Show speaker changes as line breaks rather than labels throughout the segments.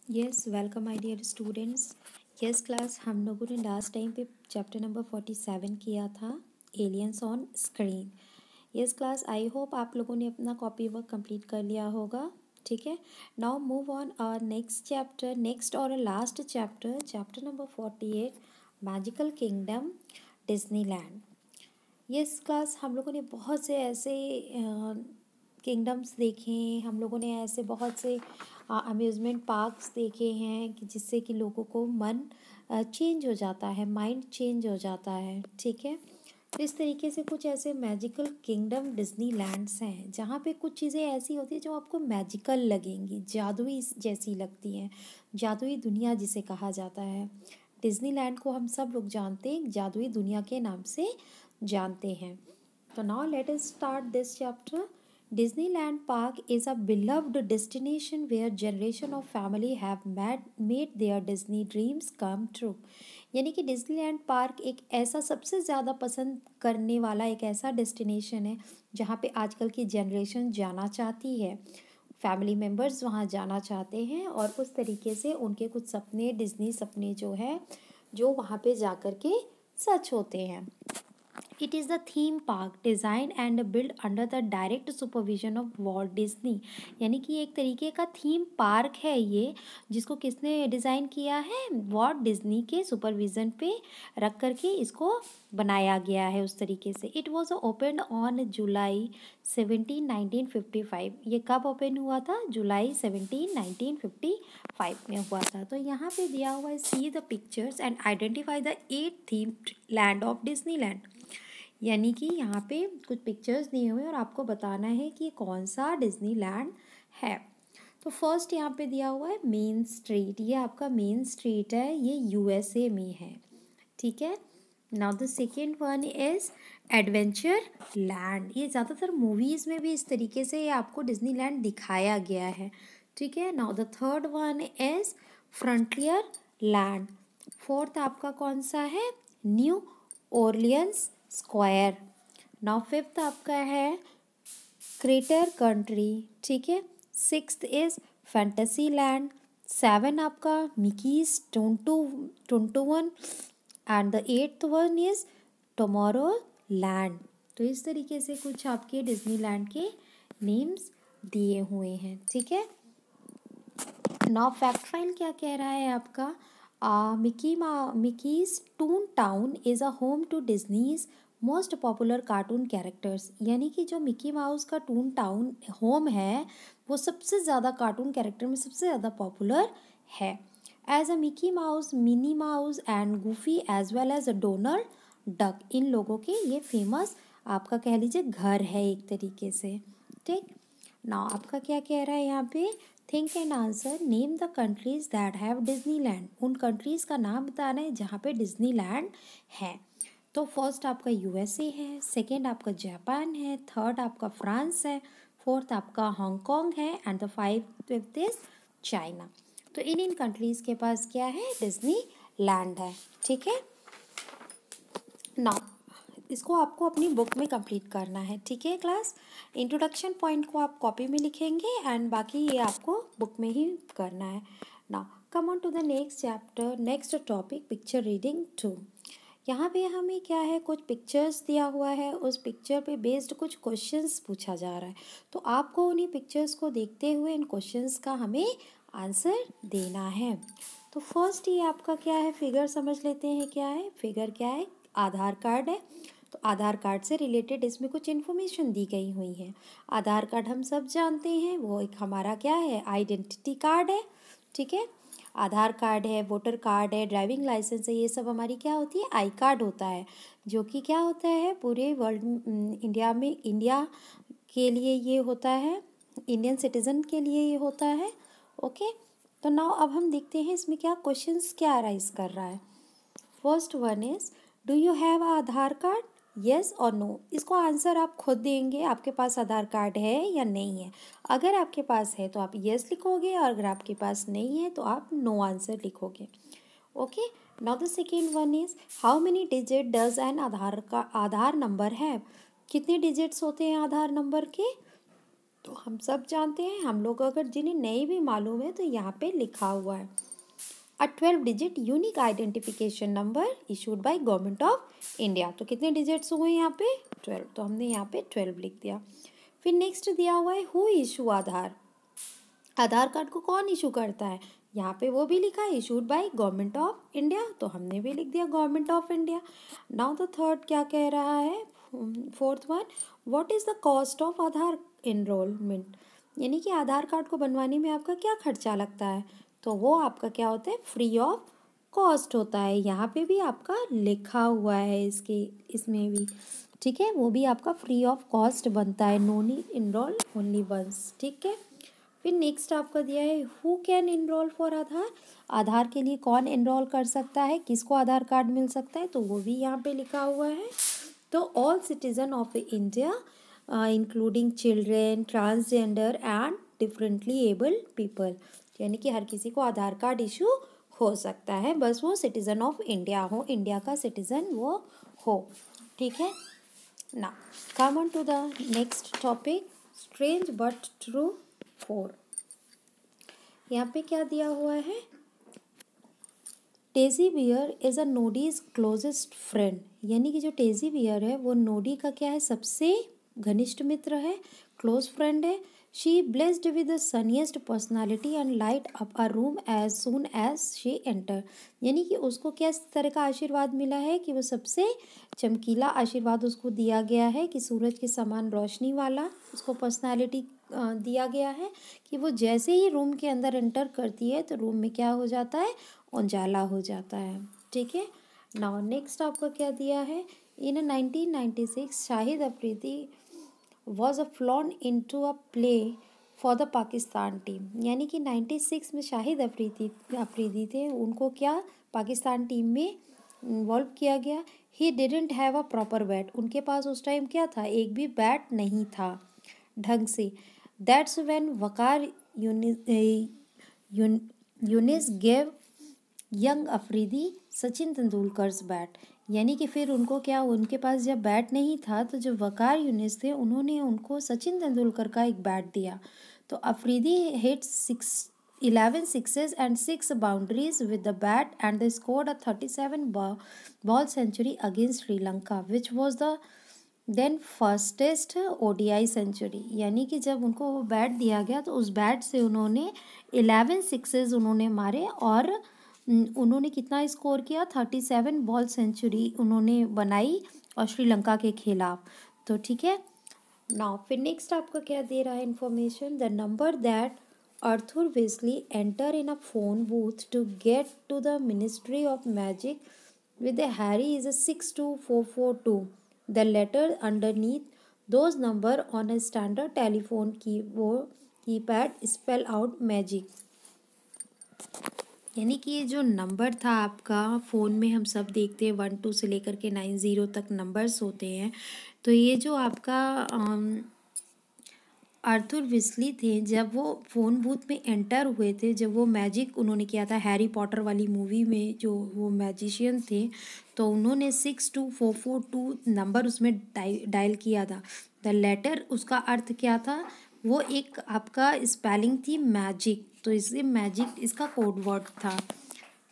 Yes welcome my dear students. Yes class, हम लोगों ने लास्ट टाइम पे चैप्टर नंबर 47 किया था, aliens on screen. Yes class, I hope आप लोगों ने अपना कॉपी वर्क कंप्लीट कर लिया होगा। ठीक है, now move on our next chapter, next और last chapter, chapter number 48, magical kingdom Disneyland. Yes class, हम लोगों ने बहुत से ऐसे किंगडम्स देखे हैं, हम लोगों ने ऐसे बहुत से अम्यूज़मेंट पार्क्स देखे हैं कि जिससे कि लोगों को मन चेंज हो जाता है, माइंड चेंज हो जाता है। ठीक है, तो इस तरीके से कुछ ऐसे मैजिकल किंगडम डिज्नीलैंड्स हैं जहाँ पे कुछ चीज़ें ऐसी होती हैं जो आपको मैजिकल लगेंगी, जादुई जैसी लगती हैं, जादुई दुनिया जिसे कहा जाता है। डिज्नीलैंड को हम सब लोग जानते हैं, जादुई दुनिया के नाम से जानते हैं। तो now let us start this chapter. Disneyland Park is a beloved destination where generation of family have made their Disney dreams come true। यानी कि डिज्नीलैंड पार्क एक ऐसा सबसे ज़्यादा पसंद करने वाला एक ऐसा डेस्टिनेशन है जहाँ पे आजकल की जनरेशन जाना चाहती है, फैमिली मेम्बर्स वहाँ जाना चाहते हैं और उस तरीके से उनके कुछ सपने, डिज्नी सपने जो है, जो वहाँ पे जा कर के सच होते हैं। It is the theme park designed and built under the direct supervision of Walt Disney। यानी कि एक तरीके का थीम पार्क है ये, जिसको किसने डिज़ाइन किया है? वॉल्ट डिज्नी के सुपरविज़न पे रख करके इसको बनाया गया है उस तरीके से। It was open on July 17 1955। ये कब ओपन हुआ था? जुलाई 17 1955 में हुआ था। तो यहाँ पे दिया हुआ है, see the pictures and identify the 8 themed land of Disneyland. यानी कि यहाँ पे कुछ पिक्चर्स दिए हुए हैं और आपको बताना है कि कौन सा डिज्नीलैंड है। तो फर्स्ट यहाँ पे दिया हुआ है मेन स्ट्रीट, ये आपका मेन स्ट्रीट है, ये यूएसए में है। ठीक है, now the second one is adventure land. ये ज़्यादातर मूवीज़ में भी इस तरीके से आपको डिज्नीलैंड दिखाया गया है। ठीक है, now the third one is frontier land. Fourth आपका कौन सा है? New Orleans square. Now fifth आपका है क्रेटर कंट्री। ठीक है, sixth is fantasy land. Seven आपका Mickey's Toontown and the eighth one is tomorrow land. तो इस तरीके से कुछ आपके डिज्नीलैंड के नेम्स दिए हुए हैं। ठीक है, नाउ फैक्ट फाइल क्या कह रहा है आपका? Mickey's toon town is a home to Disney's most popular cartoon characters. यानी कि जो मिकी माउस का टून टाउन होम है, वो सबसे ज़्यादा कार्टून कैरेक्टर में सबसे ज़्यादा पॉपुलर है। As a Mickey Mouse, Minnie Mouse and Goofy as well as a Donald Duck, इन लोगों के ये फेमस आपका कह लीजिए घर है एक तरीके से। ठीक, नाउ आपका क्या कह रहा है यहाँ पे? Think and answer, name the countries that have Disneyland. उन कंट्रीज़ का नाम बताना है जहाँ पे डिज्नीलैंड है। तो फर्स्ट आपका यूएसए है, सेकेंड आपका जापान है, थर्ड आपका फ्रांस है, फोर्थ आपका हांगकॉन्ग है and the fifth is China. तो इन कंट्रीज़ के पास क्या है? डिज्नीलैंड है। ठीक है, नाउ इसको आपको अपनी बुक में कंप्लीट करना है। ठीक है क्लास, इंट्रोडक्शन पॉइंट को आप कॉपी में लिखेंगे एंड बाकी ये आपको बुक में ही करना है। Now come on to the next chapter, next topic picture reading 2। यहाँ पे हमें क्या है, कुछ पिक्चर्स दिया हुआ है, उस पिक्चर पे बेस्ड कुछ क्वेश्चंस पूछा जा रहा है। तो आपको उन्हीं पिक्चर्स को देखते हुए इन क्वेश्चंस का हमें आंसर देना है। तो फर्स्ट ये आपका क्या है, फिगर समझ लेते हैं क्या है। फिगर क्या है? आधार कार्ड है। तो आधार कार्ड से रिलेटेड इसमें कुछ इन्फॉर्मेशन दी गई हुई है। आधार कार्ड हम सब जानते हैं, वो एक हमारा क्या है? आइडेंटिटी कार्ड है। ठीक है, आधार कार्ड है, वोटर कार्ड है, ड्राइविंग लाइसेंस है, ये सब हमारी क्या होती है? आई कार्ड होता है, जो कि क्या होता है? पूरे वर्ल्ड इंडिया में, इंडिया के लिए ये होता है, इंडियन सिटीज़न के लिए ये होता है। ओके, तो नाउ अब हम देखते हैं इसमें क्या क्वेश्चंस क्या अराइज कर रहा है। First one is, do you have Aadhaar card? Yes और नो, इसको आंसर आप खुद देंगे, आपके पास आधार कार्ड है या नहीं है। अगर आपके पास है तो आप येस लिखोगे और अगर आपके पास नहीं है तो आप नो आंसर लिखोगे। Okay, now the second one is, how many digit does N Aadhaar number है? कितने डिजिट्स होते हैं आधार नंबर के? तो हम सब जानते हैं, हम लोग अगर जिन्हें नहीं भी मालूम है तो यहाँ पे लिखा हुआ है अ 12-digit unique identification number issued by government of India. तो कितने डिजिट्स हुए यहाँ पे 12, तो हमने यहाँ पे 12 लिख दिया। फिर नेक्स्ट दिया हुआ है who issue Aadhaar, Aadhaar card को कौन इशू करता है, यहाँ पे वो भी लिखा है issued by government of India, तो हमने भी लिख दिया government of India. Now the third क्या कह रहा है, fourth one, what is the cost of Aadhaar enrolment, यानी कि आधार कार्ड को बनवाने में आपका क्या खर्चा लगता है, तो वो आपका क्या होता है फ्री ऑफ कॉस्ट होता है। यहाँ पे भी आपका लिखा हुआ है इसके इसमें भी, ठीक है, वो भी आपका फ्री ऑफ कॉस्ट बनता है, no need enroll only once, ठीक है। फिर नेक्स्ट आपका दिया है who can enroll for Aadhaar, Aadhaar के लिए कौन इनरोल कर सकता है, किसको आधार कार्ड मिल सकता है, तो वो भी यहाँ पे लिखा हुआ है। तो all citizen of India including children, transgender and differently abled people, यानी कि हर किसी को आधार कार्ड इशू हो सकता है, बस वो सिटीजन ऑफ इंडिया हो, इंडिया का सिटीजन वो हो, ठीक है ना। Come on to the next topic, strange but true 4। यहाँ पे क्या दिया हुआ है, Tessie bear is a Noddy's closest friend, यानी कि जो टेजी बियर है वो नोडी का क्या है सबसे घनिष्ठ मित्र है, क्लोज फ्रेंड है। She blessed with the sunniest personality and light up a room as soon as she enter, यानी कि उसको क्या इस तरह का आशीर्वाद मिला है कि वो सबसे चमकीला आशीर्वाद उसको दिया गया है कि सूरज के समान रोशनी वाला उसको पर्सनालिटी दिया गया है कि वो जैसे ही रूम के अंदर एंटर करती है तो रूम में क्या हो जाता है, उजाला हो जाता है, ठीक है। नाउ नेक्स्ट आपका क्या दिया है, इन 1996 Shahid Afridi was a flown into a play for the Pakistan team, यानी कि 96 में शाहिद अफरीदी थे, उनको क्या पाकिस्तान टीम में इन्वॉल्व किया गया। He didn't have a proper bat, उनके पास उस टाइम क्या था, एक भी बैट नहीं था ढंग से। That's when Waqar Younis gave young Afridi Sachin Tendulkar's bat, यानी कि फिर उनको क्या, उनके पास जब बैट नहीं था तो जो वकार यूनिस थे उन्होंने उनको सचिन तेंदुलकर का एक बैट दिया। तो Afridi hit 11 sixes and 6 boundaries with the bat and they scored a 37 ball century against Sri Lanka which was the then fastest ODI century, यानी कि जब उनको वो बैट दिया गया तो उस बैट से उन्होंने 11 सिक्सेस उन्होंने मारे और उन्होंने कितना स्कोर किया, 37 बॉल सेंचुरी उन्होंने बनाई और श्रीलंका के खिलाफ, तो ठीक है। नाउ फिर नेक्स्ट आपका क्या दे रहा है information, the number that Arthur Weasley enter in a phone booth to get to the Ministry of Magic with a Harry is a 62442. The letter underneath those number on a standard telephone keypad spell out magic, यानी कि ये जो number था आपका phone में हम सब देखते हैं 1 2 से लेकर के 90 तक नंबर्स होते हैं, तो ये जो आपका आर्थर विस्ली थे जब वो फ़ोन बूथ में एंटर हुए थे, जब वो मैजिक उन्होंने किया था हैरी पॉटर वाली मूवी में जो वो मैजिशियन थे, तो उन्होंने 62442 नंबर उसमें डायल किया था। द लेटर उसका अर्थ क्या था, वो एक आपका स्पेलिंग थी मैजिक, तो इसलिए मैजिक इसका कोड वर्ड था,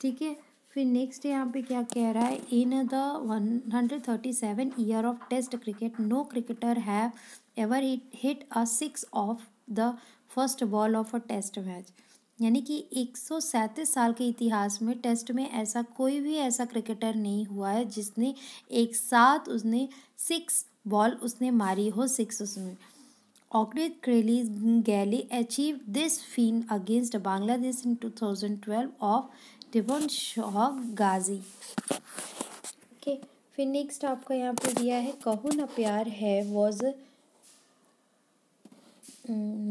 ठीक है। फिर नेक्स्ट यहाँ पे क्या कह रहा है, in the 137 year of test cricket no cricketer have ever hit a 6 of the first ball of a test match, यानी कि 137 साल के इतिहास में टेस्ट में ऐसा कोई भी ऐसा क्रिकेटर नहीं हुआ है जिसने एक साथ उसने 6 बॉल उसने मारी हो, 6 उसमें। Orchid Crowley Galley achieved this feat against Bangladesh in 2012 of Devon Shah Ghazi. Okay, फिर नेक्स्ट आपका यहाँ पे दिया है कहो ना प्यार है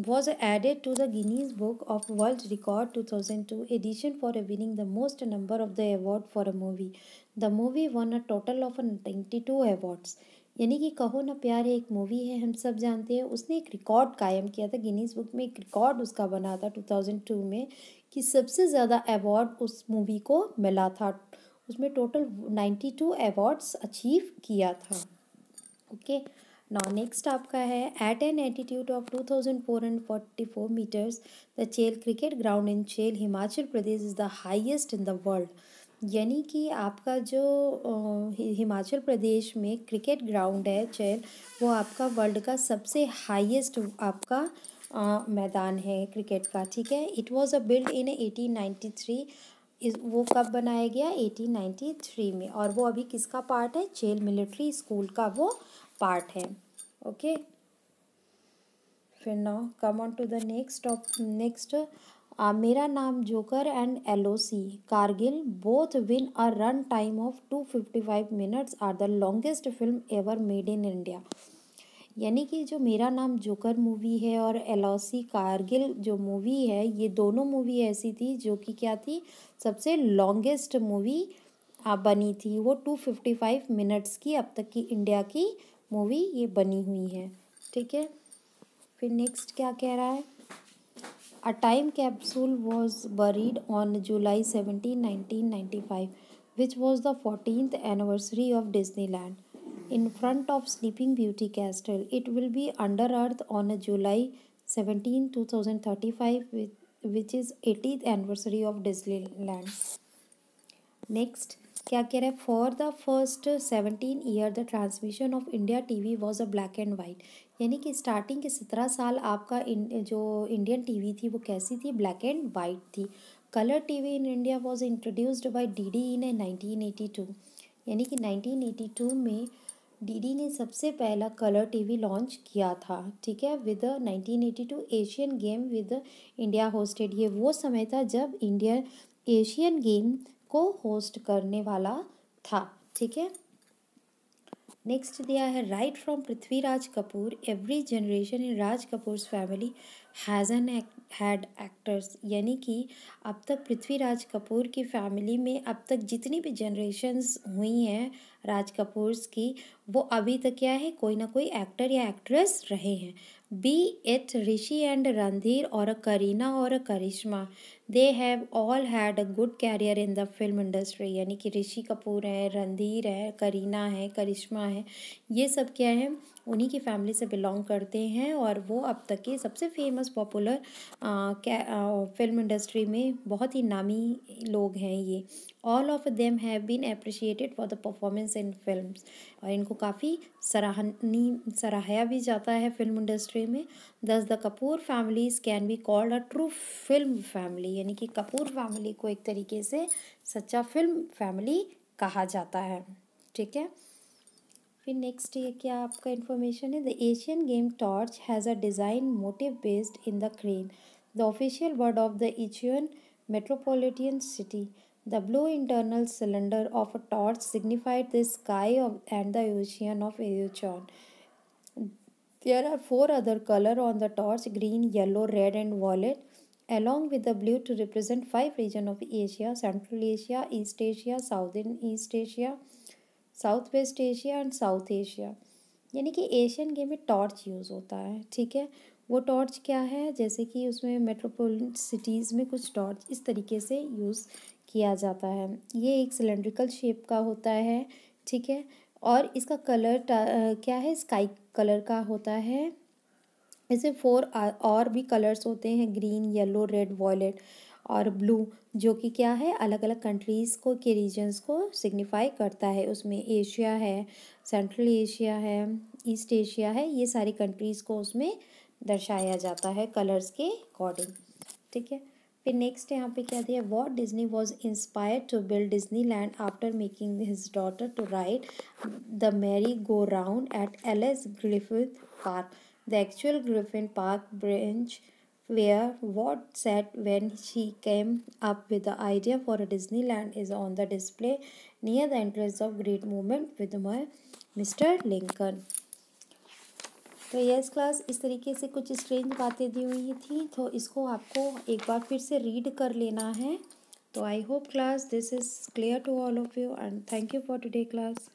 was added to the Guinness Book of World Record 2002 edition for winning the most number of the award for a movie. The movie won a total of 92 awards. यानी कि कहो ना प्यार एक मूवी है, हम सब जानते हैं, उसने एक रिकॉर्ड कायम किया था, गिनीज बुक में एक रिकॉर्ड उसका बना था 2002 में कि सबसे ज़्यादा अवार्ड उस मूवी को मिला था, उसमें टोटल 92 अवार्ड्स अचीव किया था। ओके, नाउ नेक्स्ट आपका है at an altitude of 2444 metres the Chail cricket ground in Chail Himachal Pradesh is the highest in the world. यानी कि आपका जो हिमाचल प्रदेश में क्रिकेट ग्राउंड है चेल, वो आपका वर्ल्ड का सबसे हाईएस्ट आपका मैदान है क्रिकेट का। ठीक है, it was a build in 1893। वो कब बनाया गया? 1893 में। और वो अभी किसका पार्ट है? चेल मिलिट्री स्कूल का वो पार्ट है। ओके, फिर now come on to the next. Mera Naam Joker and LOC Kargil both with a run time of 255 minutes are the longest film ever made in India. यानी कि जो मेरा नाम जोकर मूवी है और एलओसी कारगिल जो मूवी है, ये दोनों मूवी ऐसी थी जो कि क्या थी? सबसे लॉन्गेस्ट मूवी बनी थी। वो 255 मिनट्स की अब तक की इंडिया की मूवी ये बनी हुई है। ठीक है, फिर नेक्स्ट क्या कह रहा है? A time capsule was buried on July 17 1995 which was the 14th anniversary of Disneyland in front of Sleeping Beauty Castle. It will be under earth on July 17, 2035, which is 80th anniversary of Disneyland. Next क्या कह रहा है? For the first 17 year the transmission of India TV was a black and white. यानी कि starting के 17 साल आपका जो इंडियन टीवी थी वो कैसी थी? ब्लैक एंड वाइट थी। Colour TV in India was introduced by DD in 1982। यानी कि 1982 में डीडी ने सबसे पहला कलर टीवी लॉन्च किया था। ठीक है, with 1982 Asian game with India hosted. ये वो समय था जब इंडिया एशियन गेम को होस्ट करने वाला था। ठीक है, नेक्स्ट दिया है right from Prithviraj Kapoor every generation in Raj Kapoors family has an had actors. यानी कि अब तक पृथ्वीराज कपूर की फैमिली में अब तक जितनी भी जनरेशन्स हुई हैं राज कपूर्स की, वो अभी तक क्या है? कोई ना कोई एक्टर या एक्ट्रेस रहे हैं। Be it Rishi and Randhir और अ करीना और a Karisma, they have all had a good career in the film industry. यानी कि ऋषि कपूर है, रणधीर है, करीना है, करिश्मा है, ये सब क्या है? उन्हीं की फैमिली से बिलोंग करते हैं और वो अब तक के सबसे फेमस पॉपुलर फिल्म इंडस्ट्री में बहुत ही नामी लोग हैं ये। All of them have been appreciated for the performance in films. और इनको काफ़ी सराहाया भी जाता है फिल्म इंडस्ट्री में। दस the Kapoor families can be called a true film family. यानी कि कपूर फैमिली को एक तरीके से सच्चा फिल्म फैमिली कहा जाता है। ठीक है, फिर नेक्स्ट ये क्या आपका इन्फॉर्मेशन है? The Asian game torch has a design motive based in the crane, the official word of the Incheon metropolitan city. The blue internal cylinder of a torch signified the sky and the ocean of Aegean. There are four other colors on the torch: green, yellow, red, and violet, along with the blue to represent five regions of Asia: Central Asia, East Asia, Southern East Asia, south west Asia and south Asia. यानी कि Asian game में torch use होता है। ठीक है, वो torch क्या है? जैसे कि उसमें मेट्रोपोलिटन सिटीज़ में कुछ टॉर्च इस तरीके से यूज़ किया जाता है। ये एक सिलेंड्रिकल शेप का होता है। ठीक है, और इसका कलर क्या है? स्काई कलर का होता है। ऐसे फोर और भी कलर्स होते हैं: ग्रीन, येलो, रेड, वॉयलेट और ब्लू, जो कि क्या है? अलग अलग कंट्रीज़ को के रीजन्स को सिग्निफाई करता है। उसमें एशिया है, सेंट्रल एशिया है, ईस्ट एशिया है, ये सारी कंट्रीज़ को उसमें दर्शाया जाता है कलर्स के अकॉर्डिंग। ठीक है, फिर नेक्स्ट यहाँ पे क्या दिया? Walt Disney was inspired to build Disneyland after making his daughter to ride the merry go round at Alice Griffith park, the actual Griffin Park branch where Walt sat when she came up with the idea for a Disneyland is on the display near the entrance of Great Movement with my Mr. Lincoln. तो yes class, इस तरीके से कुछ strange बातें दी हुई थी, तो इसको आपको एक बार फिर से रीड कर लेना है। तो I hope class this is clear to all of you and thank you for today class.